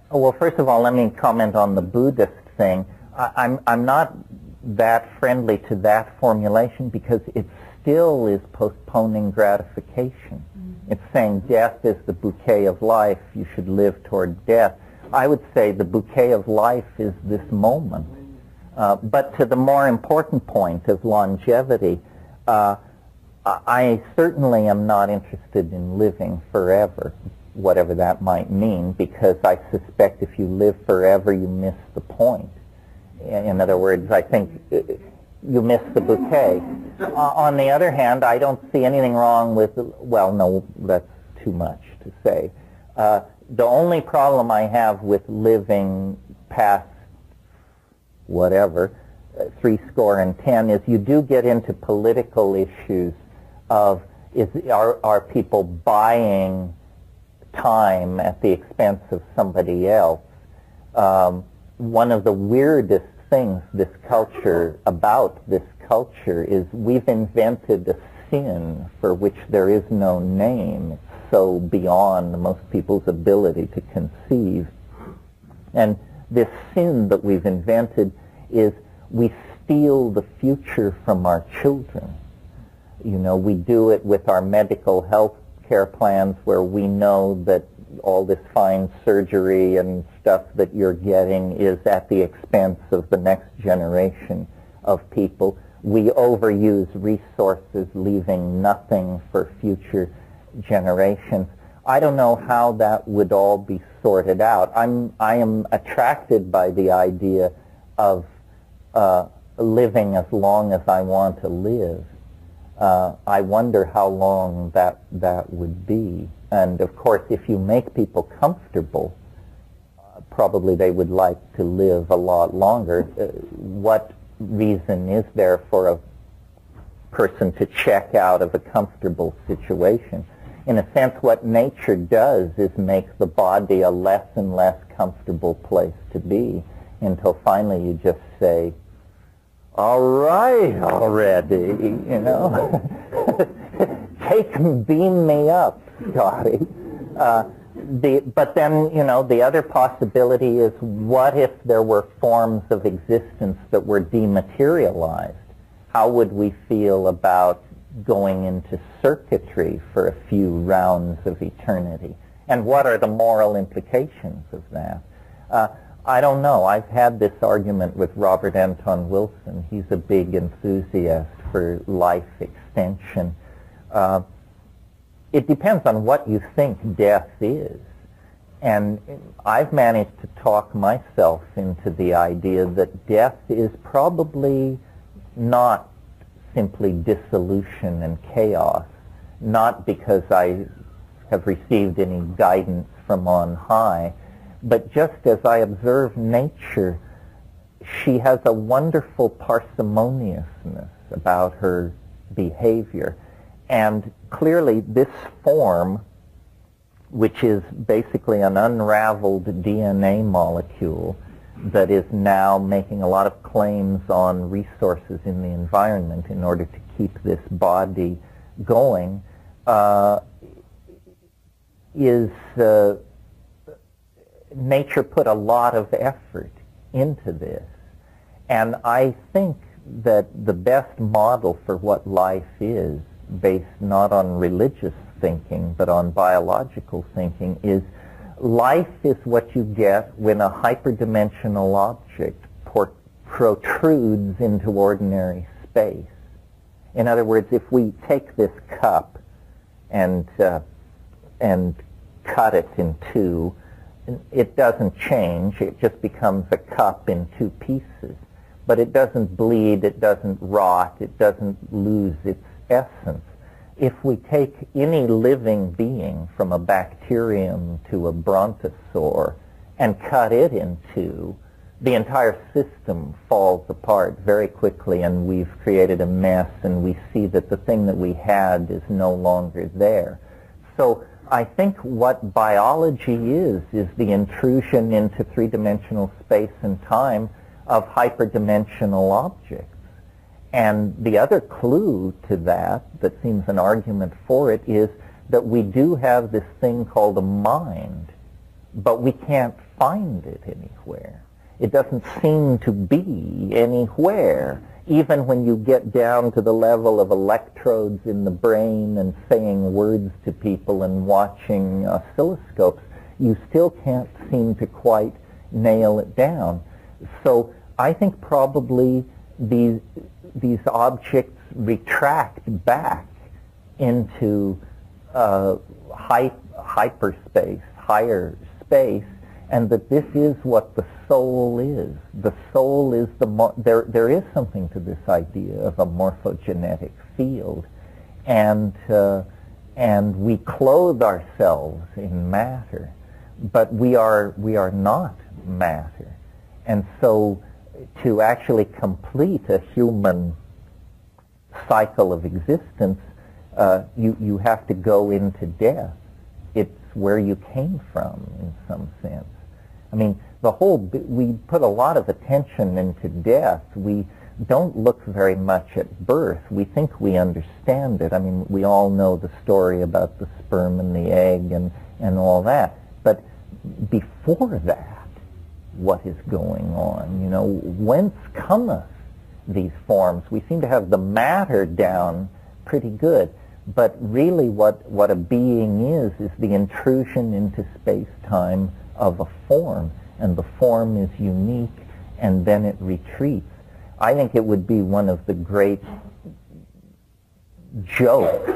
Well, first of all, let me comment on the Buddhist thing. I'm not that friendly to that formulation because it still is postponing gratification. It's saying death is the bouquet of life, you should live toward death. I would say the bouquet of life is this moment. But to the more important point of longevity, I certainly am not interested in living forever, whatever that might mean, because I suspect if you live forever, you miss the point. In other words, I think you miss the bouquet. On the other hand, I don't see anything wrong with, well, no, that's too much to say. The only problem I have with living past whatever, 70 is you do get into political issues of are people buying time at the expense of somebody else. One of the weirdest things about this culture is we've invented a sin for which there is no name. It's so beyond most people's ability to conceive. And this sin that we've invented is we steal the future from our children. You know, we do it with our medical health care plans where we know that all this fine surgery and stuff that you're getting is at the expense of the next generation of people. We overuse resources, leaving nothing for future generations. I don't know how that would all be sorted out. I am attracted by the idea of living as long as I want to live. I wonder how long that would be. And of course, if you make people comfortable, probably they would like to live a lot longer. What reason is there for a person to check out of a comfortable situation? In a sense, what nature does is make the body a less and less comfortable place to be until finally you just say, all right already, you know. Beam me up, Scotty. But then, you know, the other possibility is what if there were forms of existence that were dematerialized? How would we feel about going into circuitry for a few rounds of eternity? And what are the moral implications of that? I don't know. I've had this argument with Robert Anton Wilson. He's a big enthusiast for life extension. It depends on what you think death is. And I've managed to talk myself into the idea that death is probably not simply dissolution and chaos, not because I have received any guidance from on high, but just as I observe nature, she has a wonderful parsimoniousness about her behavior. And clearly this form, which is basically an unraveled DNA molecule that is now making a lot of claims on resources in the environment in order to keep this body going, nature put a lot of effort into this. And I think that the best model for what life is, based not on religious thinking but on biological thinking, is life is what you get when a hyperdimensional object protrudes into ordinary space. In other words, if we take this cup and cut it in two, it doesn't change. It just becomes a cup in two pieces. But it doesn't bleed, it doesn't rot, it doesn't lose its essence. If we take any living being, from a bacterium to a brontosaur, and cut it in two, the entire system falls apart very quickly, and we've created a mess, and we see that the thing that we had is no longer there. So I think what biology is the intrusion into three-dimensional space and time of hyperdimensional objects. And the other clue to that seems an argument for it, is that we do have this thing called a mind, but we can't find it anywhere. It doesn't seem to be anywhere, even when you get down to the level of electrodes in the brain and saying words to people and watching oscilloscopes. You still can't seem to quite nail it down. So I think probably these objects retract back into hyperspace, higher space, and that this is what the soul is. The soul is there is something to this idea of a morphogenetic field, and we clothe ourselves in matter, but we are not matter. And so to actually complete a human cycle of existence, you have to go into death. It's where you came from, in some sense. I mean, we put a lot of attention into death. We don't look very much at birth. We think we understand it. I mean, we all know the story about the sperm and the egg and all that. But before that, what is going on? You know, whence cometh these forms? We seem to have the matter down pretty good. But really what a being is the intrusion into space-time of a form, and the form is unique, and then it retreats. I think it would be one of the great jokes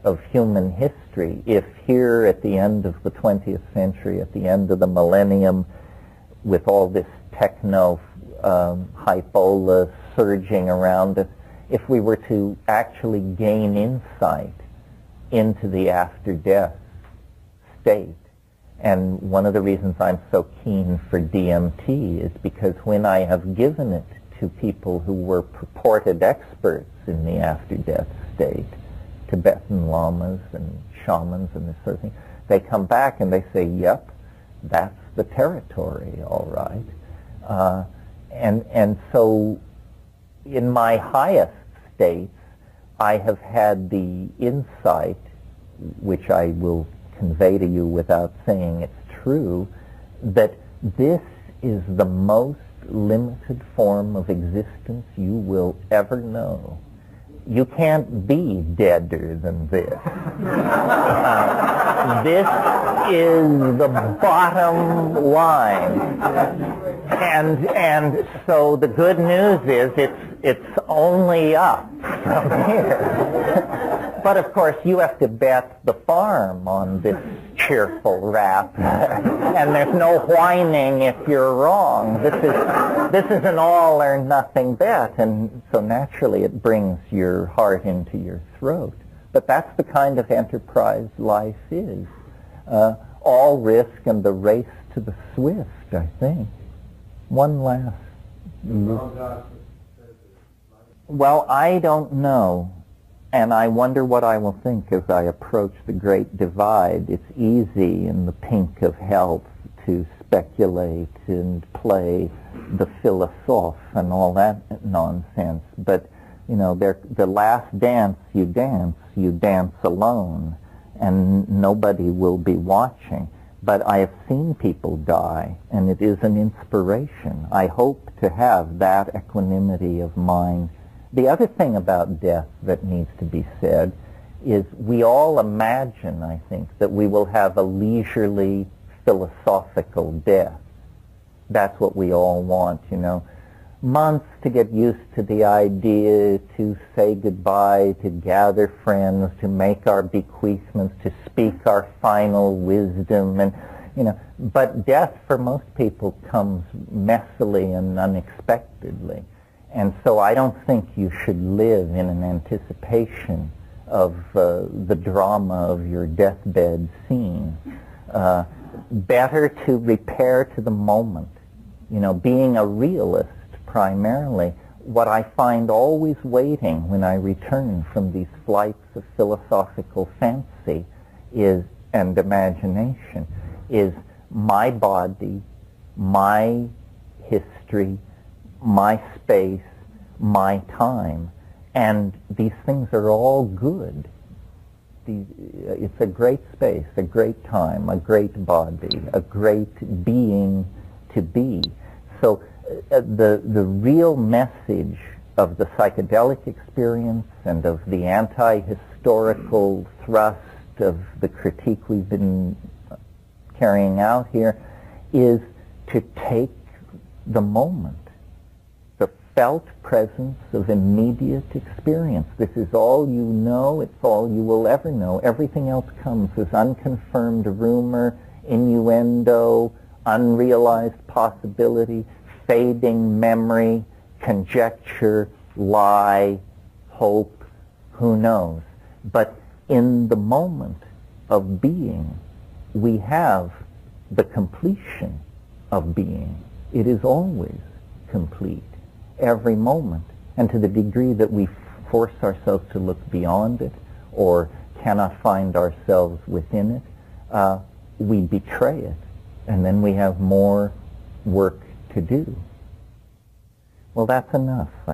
of human history if here at the end of the 20th century, at the end of the millennium, with all this techno hypola surging around us, if we were to actually gain insight into the after-death state. And one of the reasons I'm so keen for DMT is because when I have given it to people who were purported experts in the after-death state, Tibetan lamas and shamans and this sort of thing, they come back and they say, yep, that's the territory, all right. And so in my highest states, I have had the insight, which I will convey to you without saying it's true, that this is the most limited form of existence you will ever know. You can't be deader than this. This is the bottom line. And so the good news is it's only up from here. But of course you have to bet the farm on this cheerful rap, and there's no whining if you're wrong. This is an all or nothing bet, and so naturally it brings your heart into your throat. But that's the kind of enterprise life is. All risk and the race to the swift, I think. One last. Well, I don't know. And I wonder what I will think as I approach the great divide. It's easy in the pink of health to speculate and play the philosophe and all that nonsense. But, you know, the last dance you dance alone, and nobody will be watching. But I have seen people die, and it is an inspiration. I hope to have that equanimity of mind. The other thing about death that needs to be said is we all imagine, I think, that we will have a leisurely philosophical death. That's what we all want, you know. Months to get used to the idea, to say goodbye, to gather friends, to make our bequeathments, to speak our final wisdom, and, you know. But death for most people comes messily and unexpectedly. And so I don't think you should live in an anticipation of the drama of your deathbed scene. Better to repair to the moment. You know, being a realist primarily, what I find always waiting when I return from these flights of philosophical fancy and imagination is my body, my history, my space, my time, and these things are all good. it's a great space, a great time, a great body, a great being to be. So the real message of the psychedelic experience and of the anti-historical thrust of the critique we've been carrying out here is to take the moment, the felt presence of immediate experience. This is all you know, it's all you will ever know. Everything else comes as unconfirmed rumor, innuendo, unrealized possibility, fading memory, conjecture, lie, hope, who knows. But in the moment of being, we have the completion of being. It is always complete, every moment. And to the degree that we force ourselves to look beyond it or cannot find ourselves within it, we betray it. And then we have more work to do. Well, that's enough.